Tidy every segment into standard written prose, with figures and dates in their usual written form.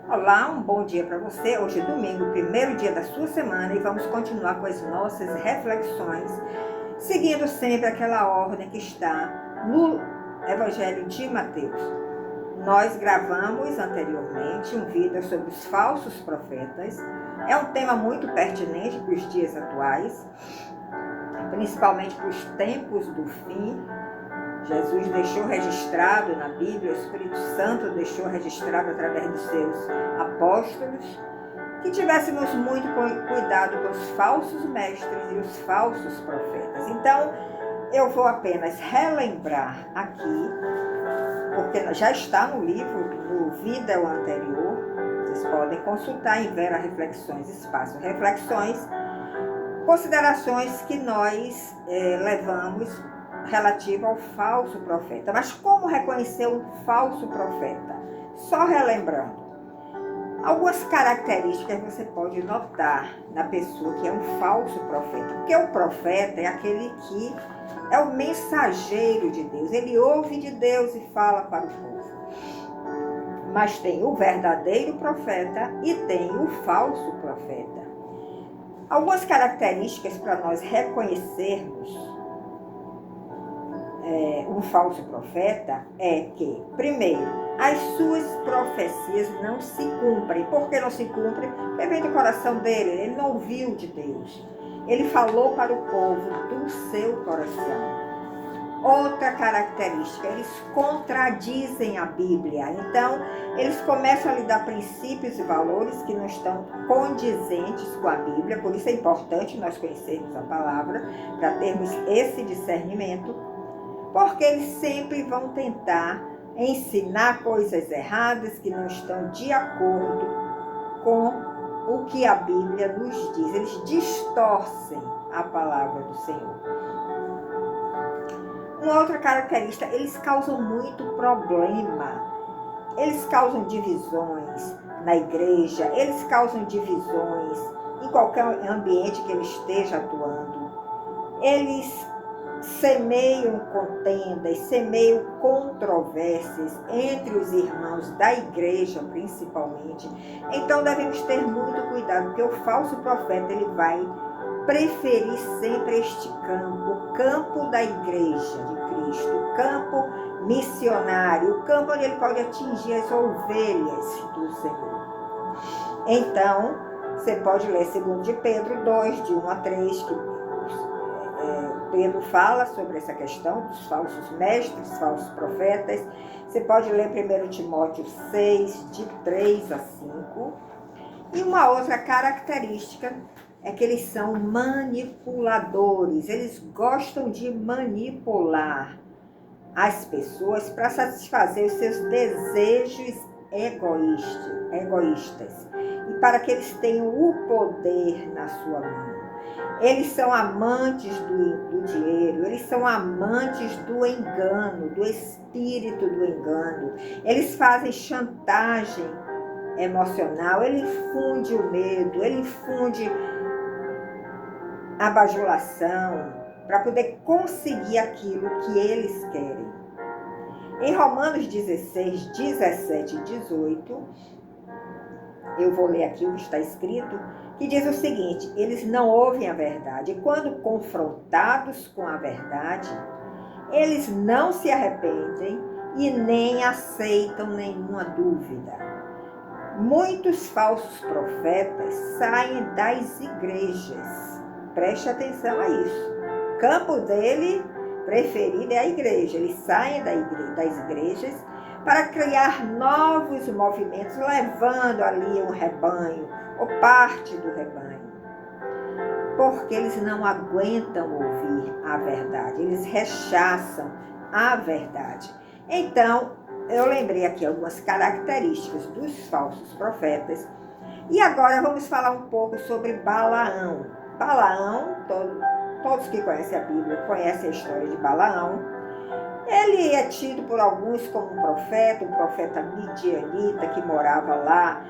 Olá, um bom dia para você. Hoje é domingo, primeiro dia da sua semana, e vamos continuar com as nossas reflexões, seguindo sempre aquela ordem que está no Evangelho de Mateus. Nós gravamos anteriormente um vídeo sobre os falsos profetas. É um tema muito pertinente para os dias atuais, principalmente para os tempos do fim. Jesus deixou registrado na Bíblia, o Espírito Santo deixou registrado através dos seus apóstolos, que tivéssemos muito cuidado com os falsos mestres e os falsos profetas. Então, eu vou apenas relembrar aqui, porque já está no livro, no vídeo anterior, vocês podem consultar em Vera Reflexões, Espaço Reflexões, considerações que nós levamos relativo ao falso profeta. Mas como reconhecer um falso profeta? Só relembrando, algumas características você pode notar na pessoa que é um falso profeta. Porque o profeta é aquele que é o mensageiro de Deus. Ele ouve de Deus e fala para o povo. Mas tem o verdadeiro profeta e tem o falso profeta. Algumas características para nós reconhecermos um falso profeta é que, primeiro, as suas profecias não se cumprem. Por que não se cumprem? Porque vem do coração dele, ele não ouviu de Deus. Ele falou para o povo do seu coração. Outra característica, eles contradizem a Bíblia. Então, eles começam a lhe dar princípios e valores que não estão condizentes com a Bíblia. Por isso é importante nós conhecermos a palavra, para termos esse discernimento. Porque eles sempre vão tentar ensinar coisas erradas que não estão de acordo com o que a Bíblia nos diz. Eles distorcem a palavra do Senhor. Uma outra característica, eles causam muito problema. Eles causam divisões na igreja, eles causam divisões em qualquer ambiente que ele esteja atuando. Eles semeiam contendas, semeiam controvérsias entre os irmãos da igreja, principalmente. Então devemos ter muito cuidado, porque o falso profeta ele vai preferir sempre este campo, o campo da igreja de Cristo, o campo missionário, o campo onde ele pode atingir as ovelhas do Senhor. Então, você pode ler 2 de Pedro 2, de 1 a 3, que Pedro fala sobre essa questão dos falsos mestres, falsos profetas. Você pode ler 1 Timóteo 6, de 3 a 5. E uma outra característica é que eles são manipuladores. Eles gostam de manipular as pessoas para satisfazer os seus desejos egoístas e para que eles tenham o poder na sua mão. Eles são amantes do dinheiro, eles são amantes do engano, do espírito do engano. Eles fazem chantagem emocional, ele infunde o medo, ele infunde a bajulação para poder conseguir aquilo que eles querem. Em Romanos 16, 17 e 18, eu vou ler aqui o que está escrito, que diz o seguinte: eles não ouvem a verdade. E quando confrontados com a verdade, eles não se arrependem e nem aceitam nenhuma dúvida. Muitos falsos profetas saem das igrejas. Preste atenção a isso. O campo dele preferido é a igreja. Eles saem das igrejas para criar novos movimentos, levando ali um rebanho, ou parte do rebanho. Porque eles não aguentam ouvir a verdade, eles rechaçam a verdade. Então, eu lembrei aqui algumas características dos falsos profetas. E agora vamos falar um pouco sobre Balaão. Balaão, todos que conhecem a Bíblia conhecem a história de Balaão. Ele é tido por alguns como um profeta midianita, que morava lá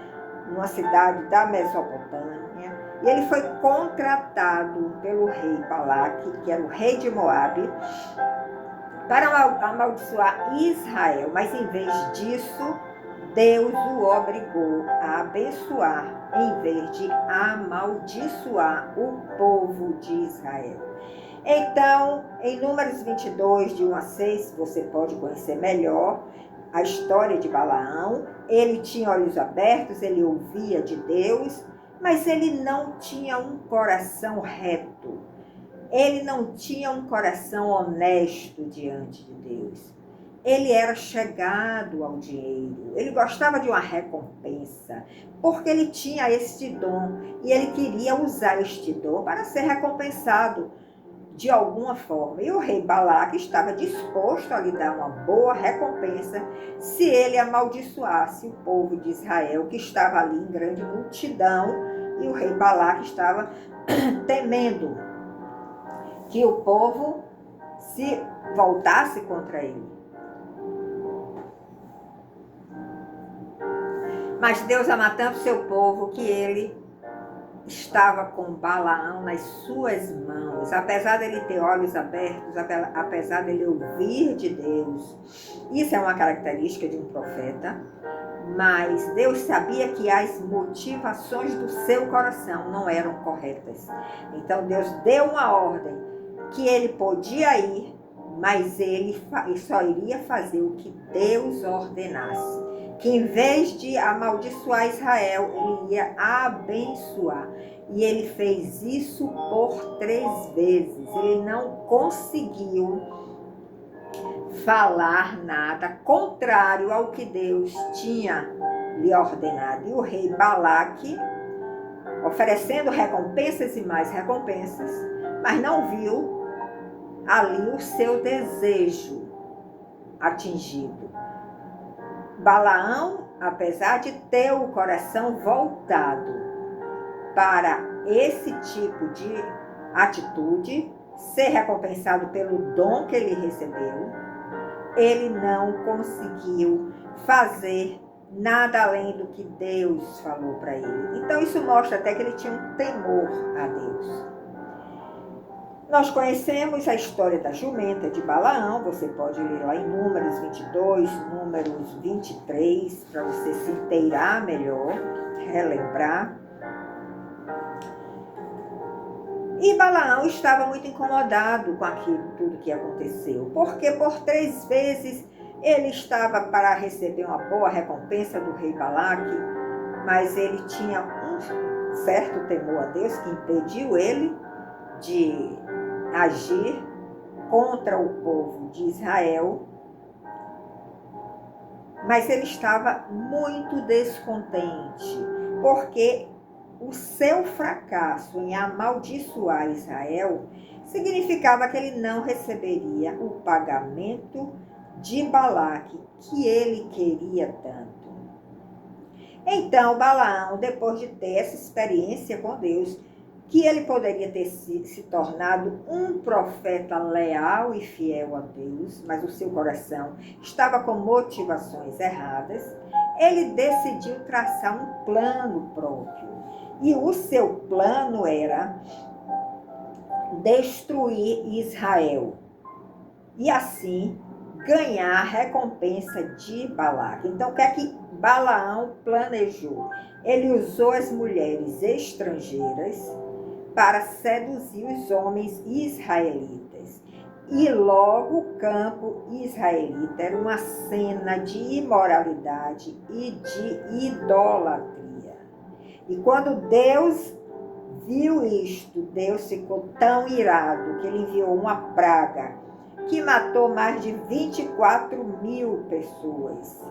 numa cidade da Mesopotâmia. E ele foi contratado pelo rei Balaque, que era o rei de Moabe, para amaldiçoar Israel. Mas em vez disso, Deus o obrigou a abençoar em vez de amaldiçoar o povo de Israel. Então, em Números 22, de 1 a 6, você pode conhecer melhor a história de Balaão. Ele tinha olhos abertos, ele ouvia de Deus, mas ele não tinha um coração reto. Ele não tinha um coração honesto diante de Deus. Ele era chegado ao dinheiro, ele gostava de uma recompensa, porque ele tinha este dom e ele queria usar este dom para ser recompensado de alguma forma. E o rei Balaque estava disposto a lhe dar uma boa recompensa se ele amaldiçoasse o povo de Israel, que estava ali em grande multidão, e o rei Balaque estava temendo que o povo se voltasse contra ele. Mas Deus ama tanto seu povo que ele estava com Balaão nas suas mãos. Apesar dele ter olhos abertos, apesar dele ouvir de Deus, isso é uma característica de um profeta, mas Deus sabia que as motivações do seu coração não eram corretas. Então Deus deu uma ordem que ele podia ir, mas ele só iria fazer o que Deus ordenasse. Que em vez de amaldiçoar Israel, ele ia abençoar. E ele fez isso por 3 vezes. Ele não conseguiu falar nada contrário ao que Deus tinha lhe ordenado. E o rei Balaque, oferecendo recompensas e mais recompensas, mas não viu ali o seu desejo atingido. Balaão, apesar de ter o coração voltado para esse tipo de atitude, ser recompensado pelo dom que ele recebeu, ele não conseguiu fazer nada além do que Deus falou para ele. Então isso mostra até que ele tinha um temor a Deus. Nós conhecemos a história da jumenta de Balaão, você pode ler lá em Números 22, Números 23, para você se inteirar melhor, relembrar. E Balaão estava muito incomodado com aquilo tudo que aconteceu, porque por 3 vezes ele estava para receber uma boa recompensa do rei Balaque, mas ele tinha um certo temor a Deus que impediu ele de agir contra o povo de Israel, mas ele estava muito descontente, porque o seu fracasso em amaldiçoar Israel significava que ele não receberia o pagamento de Balaque que ele queria tanto. Então Balaão, depois de ter essa experiência com Deus, que ele poderia ter se tornado um profeta leal e fiel a Deus, mas o seu coração estava com motivações erradas, ele decidiu traçar um plano próprio. E o seu plano era destruir Israel e assim ganhar a recompensa de Balaque. Então, o que é que Balaão planejou? Ele usou as mulheres estrangeiras para seduzir os homens israelitas. E logo o campo israelita era uma cena de imoralidade e de idolatria. E quando Deus viu isto, Deus ficou tão irado que ele enviou uma praga que matou mais de 24.000 pessoas.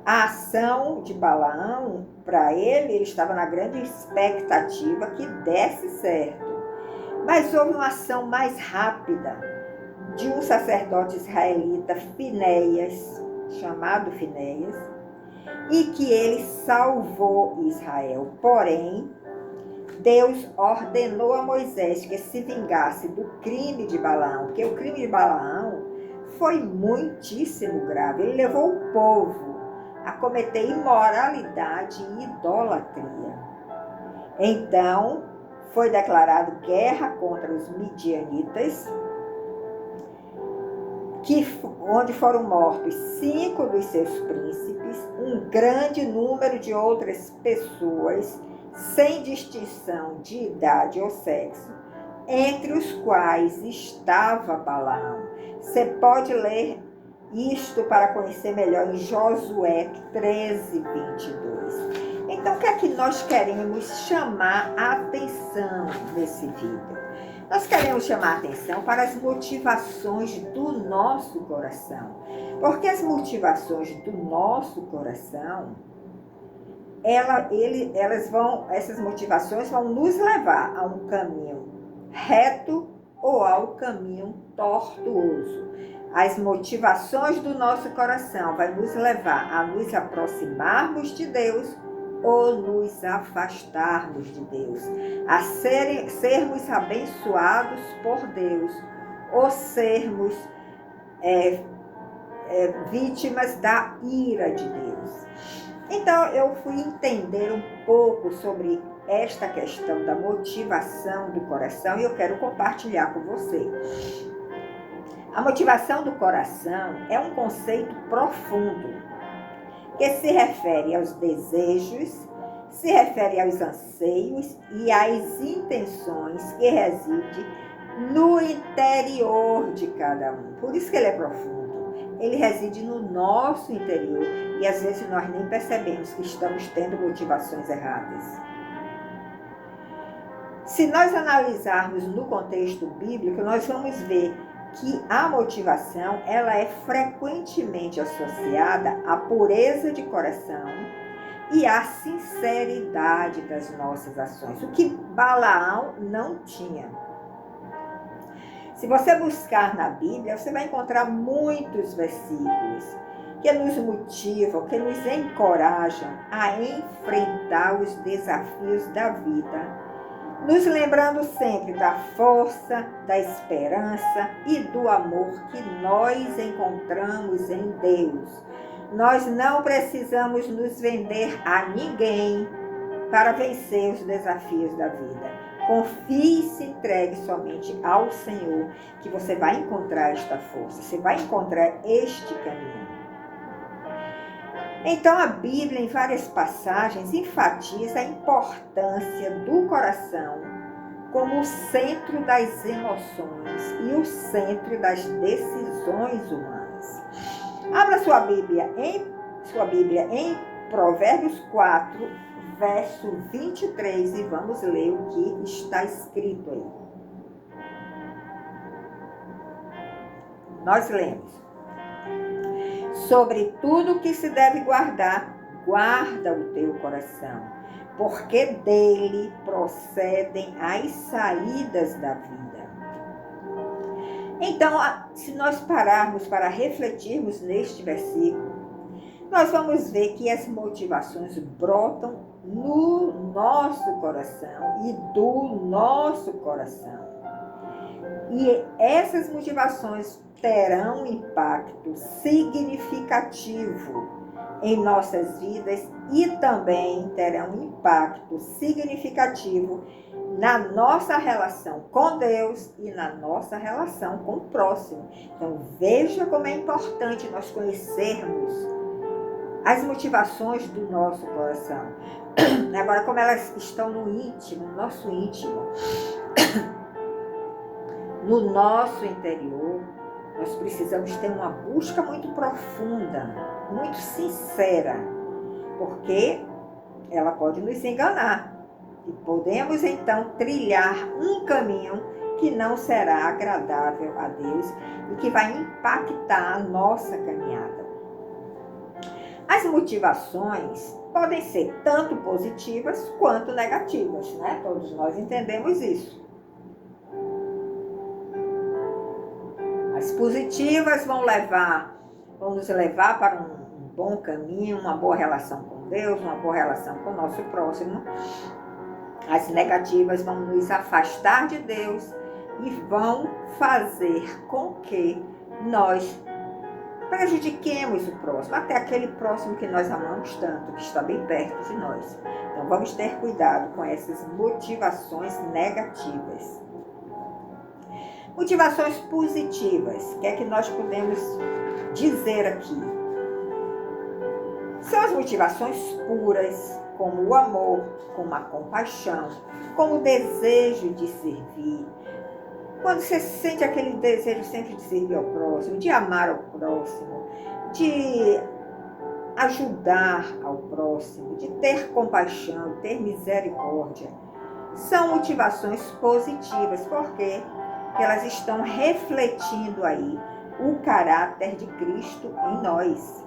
A ação de Balaão, para ele estava na grande expectativa que desse certo. Mas houve uma ação mais rápida de um sacerdote israelita, Finéias, chamado Finéias, e que ele salvou Israel. Porém, Deus ordenou a Moisés que se vingasse do crime de Balaão, porque o crime de Balaão foi muitíssimo grave. Ele levou o povo a cometer imoralidade e idolatria. Então, foi declarado guerra contra os midianitas onde foram mortos 5 dos seus príncipes, um grande número de outras pessoas, sem distinção de idade ou sexo, entre os quais estava Balaão. Você pode ler isto para conhecer melhor em Josué 13:22. Então, o que é que nós queremos chamar a atenção nesse vídeo? Nós queremos chamar a atenção para as motivações do nosso coração. Porque as motivações do nosso coração, essas motivações vão nos levar a um caminho reto ou ao caminho tortuoso. As motivações do nosso coração vão nos levar a nos aproximarmos de Deus ou nos afastarmos de Deus, a sermos abençoados por Deus ou sermos vítimas da ira de Deus. Então eu fui entender um pouco sobre esta questão da motivação do coração e eu quero compartilhar com você. A motivação do coração é um conceito profundo que se refere aos desejos, se refere aos anseios e às intenções que residem no interior de cada um. Por isso que ele é profundo. Ele reside no nosso interior e às vezes nós nem percebemos que estamos tendo motivações erradas. Se nós analisarmos no contexto bíblico, nós vamos ver que a motivação ela é frequentemente associada à pureza de coração e à sinceridade das nossas ações, o que Balaão não tinha. Se você buscar na Bíblia, você vai encontrar muitos versículos que nos motivam, que nos encorajam a enfrentar os desafios da vida, nos lembrando sempre da força, da esperança e do amor que nós encontramos em Deus. Nós não precisamos nos vender a ninguém para vencer os desafios da vida. Confie e se entregue somente ao Senhor, que você vai encontrar esta força, você vai encontrar este caminho. Então a Bíblia, em várias passagens, enfatiza a importância do coração como o centro das emoções e o centro das decisões humanas. Abra sua Bíblia em Provérbios 4, verso 23, e vamos ler o que está escrito aí. Nós lemos: sobre tudo que se deve guardar, guarda o teu coração, porque dele procedem as saídas da vida. Então, se nós pararmos para refletirmos neste versículo, nós vamos ver que as motivações brotam no nosso coração e do nosso coração. E essas motivações terão um impacto significativo em nossas vidas e também terão um impacto significativo na nossa relação com Deus e na nossa relação com o próximo. Então veja como é importante nós conhecermos as motivações do nosso coração. Agora, como elas estão no íntimo, no nosso íntimo, no nosso interior, nós precisamos ter uma busca muito profunda, muito sincera, porque ela pode nos enganar. E podemos então trilhar um caminho que não será agradável a Deus e que vai impactar a nossa caminhada. As motivações podem ser tanto positivas quanto negativas, né? Todos nós entendemos isso. As positivas vão nos levar para um bom caminho, uma boa relação com Deus, uma boa relação com o nosso próximo. As negativas vão nos afastar de Deus e vão fazer com que nós prejudiquemos o próximo, até aquele próximo que nós amamos tanto, que está bem perto de nós. Então vamos ter cuidado com essas motivações negativas. Motivações positivas, o que é que nós podemos dizer aqui? São as motivações puras, como o amor, como a compaixão, como o desejo de servir. Quando você sente aquele desejo sempre de servir ao próximo, de amar ao próximo, de ajudar ao próximo, de ter compaixão, de ter misericórdia, são motivações positivas, porque elas estão refletindo aí o caráter de Cristo em nós.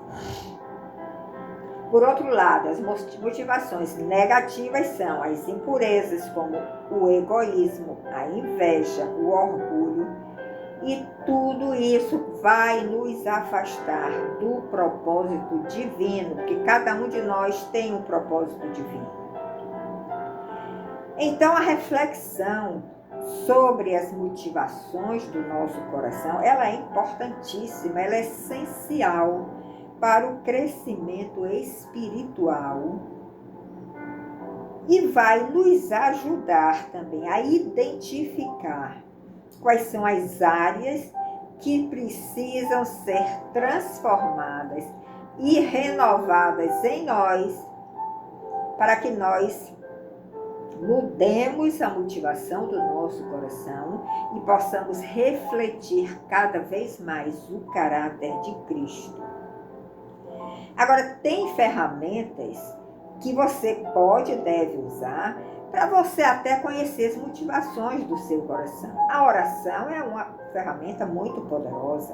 Por outro lado, as motivações negativas são as impurezas, como o egoísmo, a inveja, o orgulho, e tudo isso vai nos afastar do propósito divino, porque cada um de nós tem um propósito divino. Então, a reflexão sobre as motivações do nosso coração, ela é importantíssima, ela é essencial para o crescimento espiritual e vai nos ajudar também a identificar quais são as áreas que precisam ser transformadas e renovadas em nós, para que nós mudemos a motivação do nosso coração e possamos refletir cada vez mais o caráter de Cristo. Agora, tem ferramentas que você pode e deve usar para você até conhecer as motivações do seu coração. A oração é uma ferramenta muito poderosa.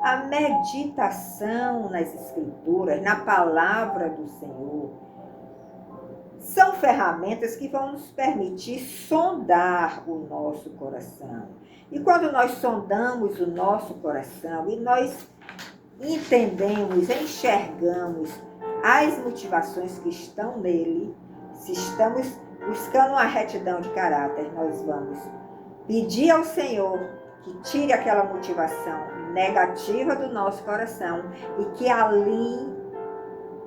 A meditação nas Escrituras, na palavra do Senhor, são ferramentas que vão nos permitir sondar o nosso coração. E quando nós sondamos o nosso coração e nós entendemos, enxergamos as motivações que estão nele, se estamos buscando uma retidão de caráter, nós vamos pedir ao Senhor que tire aquela motivação negativa do nosso coração e que alinhe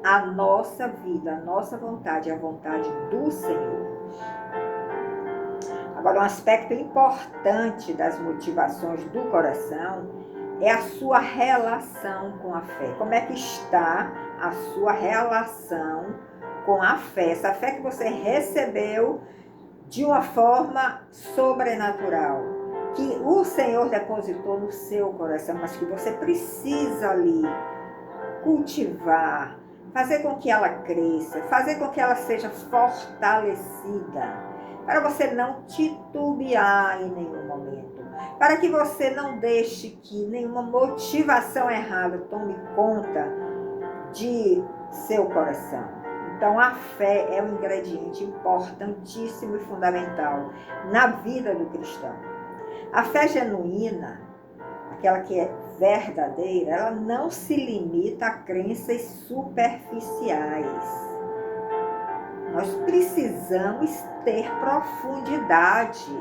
a nossa vida, a nossa vontade, a vontade do Senhor. Agora, um aspecto importante das motivações do coração é a sua relação com a fé. Como é que está a sua relação com a fé? Essa fé que você recebeu de uma forma sobrenatural, que o Senhor depositou no seu coração, mas que você precisa ali cultivar, fazer com que ela cresça, fazer com que ela seja fortalecida, para você não titubear em nenhum momento, para que você não deixe que nenhuma motivação errada tome conta de seu coração. Então, a fé é um ingrediente importantíssimo e fundamental na vida do cristão. A fé genuína, aquela que é verdadeira, ela não se limita a crenças superficiais. Nós precisamos ter profundidade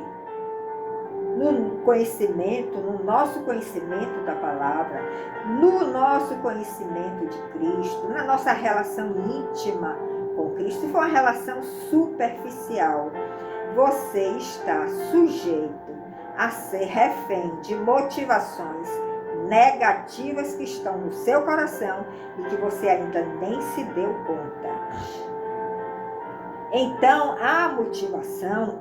no conhecimento, no nosso conhecimento da palavra, no nosso conhecimento de Cristo, na nossa relação íntima com Cristo. Se for uma relação superficial, você está sujeito a ser refém de motivações negativas que estão no seu coração e que você ainda nem se deu conta. Então, a motivação,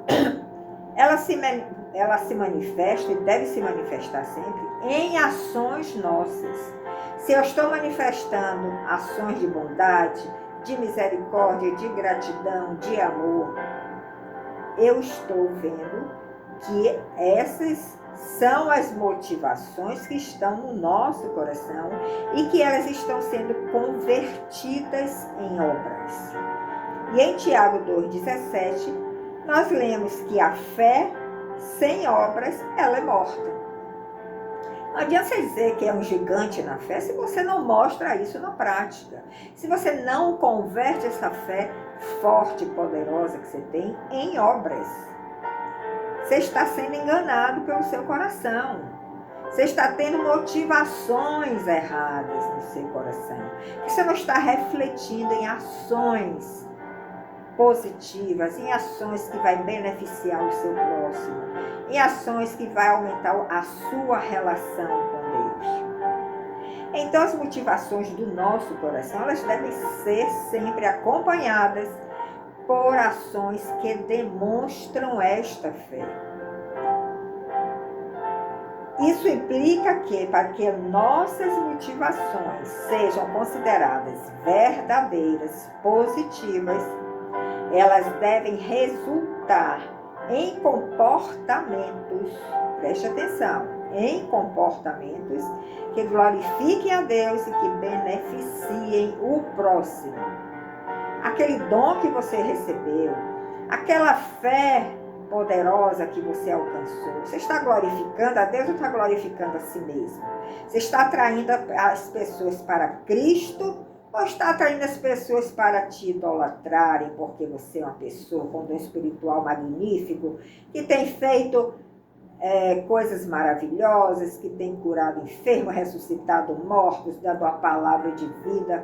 ela se manifesta e deve se manifestar sempre em ações nossas. Se eu estou manifestando ações de bondade, de misericórdia, de gratidão, de amor, eu estou vendo que essas são as motivações que estão no nosso coração e que elas estão sendo convertidas em obras. E em Tiago 2,17, nós lemos que a fé sem obras, ela é morta. Não adianta você dizer que é um gigante na fé se você não mostra isso na prática. Se você não converte essa fé forte e poderosa que você tem em obras. Você está sendo enganado pelo seu coração. Você está tendo motivações erradas no seu coração. Você não está refletindo em ações positivas, em ações que vai beneficiar o seu próximo, em ações que vai aumentar a sua relação com Deus. Então, as motivações do nosso coração, elas devem ser sempre acompanhadas por ações que demonstram esta fé. Isso implica que, para que nossas motivações sejam consideradas verdadeiras, positivas, elas devem resultar em comportamentos, preste atenção, em comportamentos que glorifiquem a Deus e que beneficiem o próximo. Aquele dom que você recebeu, aquela fé poderosa que você alcançou, você está glorificando a Deus ou está glorificando a si mesmo? Você está atraindo as pessoas para Cristo ou está atraindo as pessoas para te idolatrarem porque você é uma pessoa com dom espiritual magnífico, que tem feito coisas maravilhosas, que tem curado enfermos, ressuscitado mortos, dando a palavra de vida?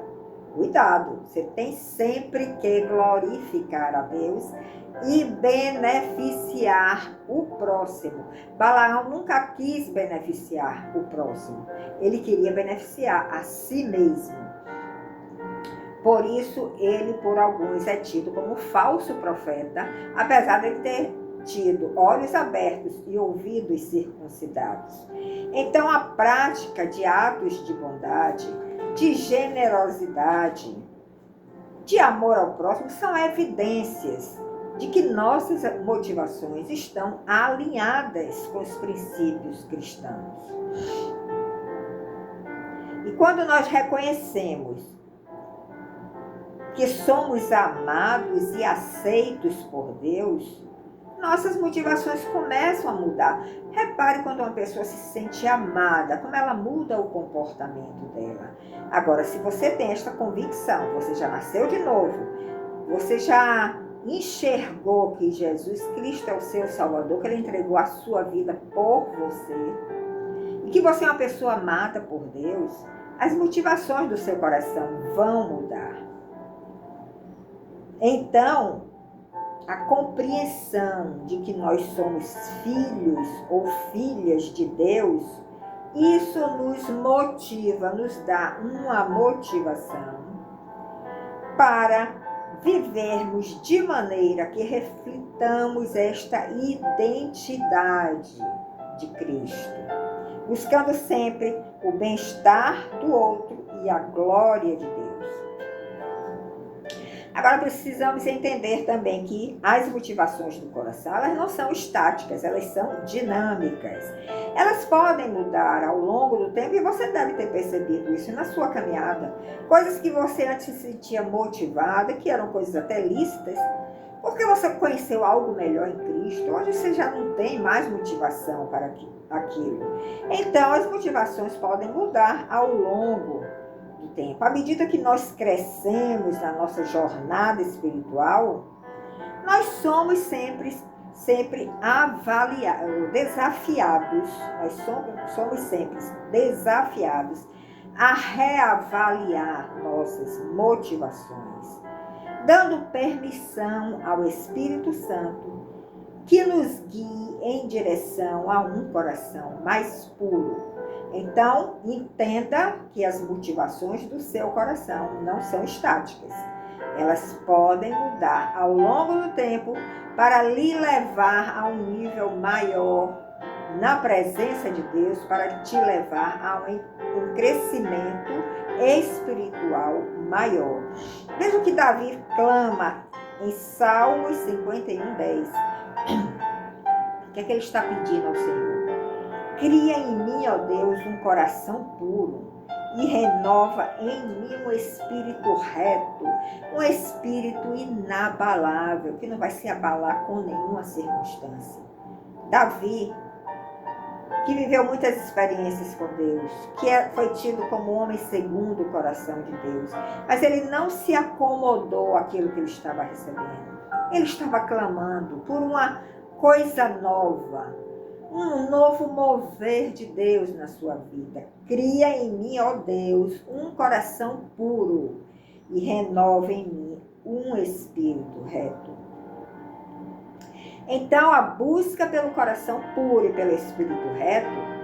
Cuidado, você tem sempre que glorificar a Deus e beneficiar o próximo. Balaão nunca quis beneficiar o próximo, ele queria beneficiar a si mesmo. Por isso, ele por alguns é tido como falso profeta, apesar de ele ter tido olhos abertos e ouvidos circuncidados. Então, a prática de atos de bondade, de generosidade, de amor ao próximo, são evidências de que nossas motivações estão alinhadas com os princípios cristãos. E quando nós reconhecemos que somos amados e aceitos por Deus, nossas motivações começam a mudar. Repare quando uma pessoa se sente amada, como ela muda o comportamento dela. Agora, se você tem esta convicção, você já nasceu de novo, você já enxergou que Jesus Cristo é o seu Salvador, que Ele entregou a sua vida por você, e que você é uma pessoa amada por Deus, as motivações do seu coração vão mudar. Então, a compreensão de que nós somos filhos ou filhas de Deus, isso nos motiva, nos dá uma motivação para vivermos de maneira que reflitamos esta identidade de Cristo, buscando sempre o bem-estar do outro e a glória de Deus. Agora precisamos entender também que as motivações do coração, elas não são estáticas, elas são dinâmicas. Elas podem mudar ao longo do tempo e você deve ter percebido isso na sua caminhada. Coisas que você antes se sentia motivada, que eram coisas até lícitas, porque você conheceu algo melhor em Cristo, hoje você já não tem mais motivação para aquilo. Então as motivações podem mudar ao longo do tempo. À medida que nós crescemos na nossa jornada espiritual, nós somos sempre desafiados, nós somos sempre desafiados a reavaliar nossas motivações, dando permissão ao Espírito Santo que nos guie em direção a um coração mais puro. Então, entenda que as motivações do seu coração não são estáticas. Elas podem mudar ao longo do tempo para lhe levar a um nível maior na presença de Deus, para te levar a um crescimento espiritual maior. Veja o que Davi clama em Salmos 51:10. O que é que ele está pedindo ao Senhor? Cria em mim, ó Deus, um coração puro e renova em mim um espírito reto, um espírito inabalável, que não vai se abalar com nenhuma circunstância. Davi, que viveu muitas experiências com Deus, que foi tido como homem segundo o coração de Deus, mas ele não se acomodou àquilo que ele estava recebendo. Ele estava clamando por uma coisa nova, um novo mover de Deus na sua vida. Cria em mim, ó Deus, um coração puro e renova em mim um espírito reto. Então, a busca pelo coração puro e pelo espírito reto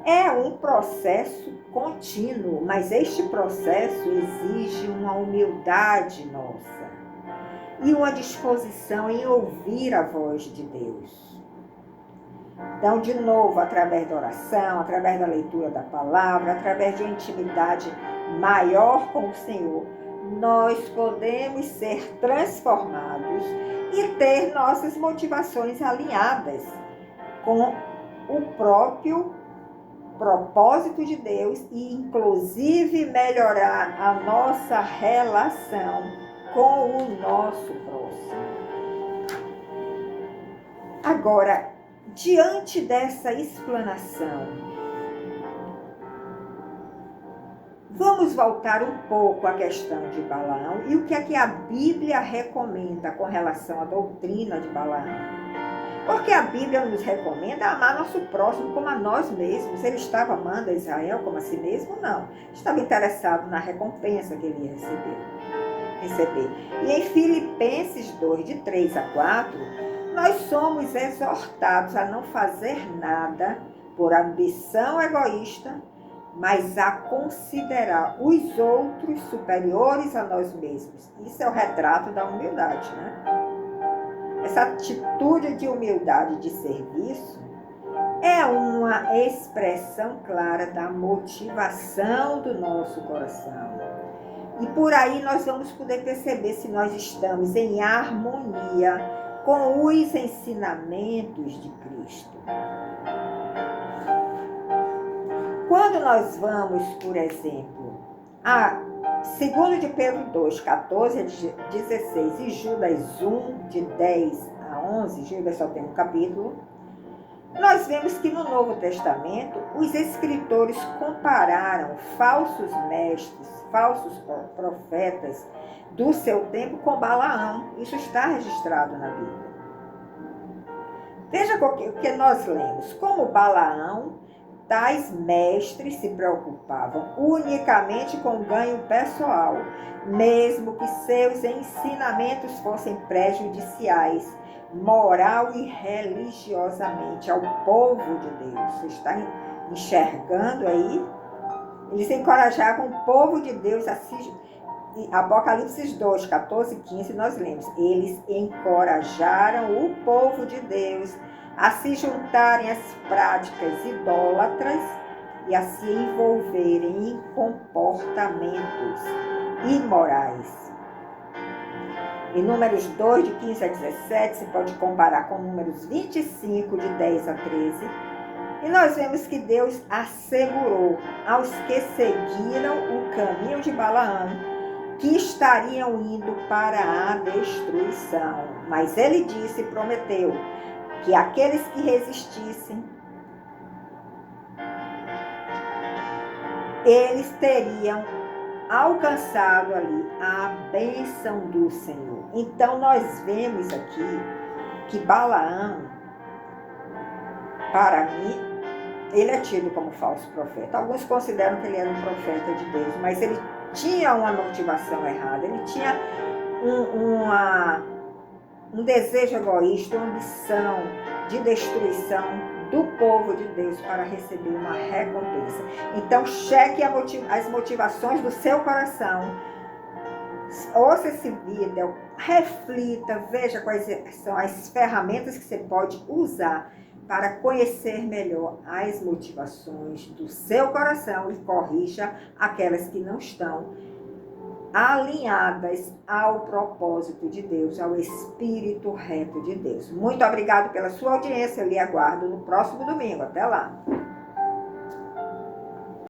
é um processo contínuo, mas este processo exige uma humildade nossa e uma disposição em ouvir a voz de Deus. Então, de novo, através da oração, através da leitura da palavra, através de uma intimidade maior com o Senhor, nós podemos ser transformados e ter nossas motivações alinhadas com o próprio propósito de Deus e, inclusive, melhorar a nossa relação com o nosso próximo. Agora, diante dessa explanação, vamos voltar um pouco à questão de Balaão e o que é que a Bíblia recomenda com relação à doutrina de Balaão. Porque a Bíblia nos recomenda amar nosso próximo como a nós mesmos. Ele estava amando a Israel como a si mesmo? Não. Estava interessado na recompensa que ele ia receber. E em Filipenses 2, de 3 a 4, nós somos exortados a não fazer nada por ambição egoísta, mas a considerar os outros superiores a nós mesmos. Isso é o retrato da humildade, né? Essa atitude de humildade de serviço é uma expressão clara da motivação do nosso coração. E por aí nós vamos poder perceber se nós estamos em harmonia com os ensinamentos de Cristo. Quando nós vamos, por exemplo, a 2 de Pedro 2, 14 a 16 e Judas 1, de 10 a 11, Judas só tem um capítulo, nós vemos que no Novo Testamento os escritores compararam falsos mestres, falsos profetas do seu tempo com Balaão. Isso está registrado na Bíblia. Veja o que nós lemos. Como Balaão, tais mestres se preocupavam unicamente com o ganho pessoal, mesmo que seus ensinamentos fossem prejudiciais, moral e religiosamente ao povo de Deus. Você está enxergando aí? Eles encorajavam o povo de Deus a se... Apocalipse 2, 14 e 15, nós lemos. Eles encorajaram o povo de Deus a se juntarem às práticas idólatras e a se envolverem em comportamentos imorais. Em Números 2, de 15 a 17, se pode comparar com Números 25, de 10 a 13. E nós vemos que Deus assegurou aos que seguiram o caminho de Balaão que estariam indo para a destruição. Mas ele disse e prometeu que aqueles que resistissem, eles teriam alcançado ali a bênção do Senhor. Então nós vemos aqui que Balaão, para mim, ele é tido como falso profeta. Alguns consideram que ele era um profeta de Deus, mas ele tinha uma motivação errada, ele tinha um desejo egoísta, uma ambição de destruição do povo de Deus para receber uma recompensa. Então, cheque as motivações do seu coração. Ouça esse vídeo, reflita, veja quais são as ferramentas que você pode usar para conhecer melhor as motivações do seu coração e corrija aquelas que não estão alinhadas ao propósito de Deus, ao Espírito reto de Deus. Muito obrigado pela sua audiência, eu lhe aguardo no próximo domingo. Até lá!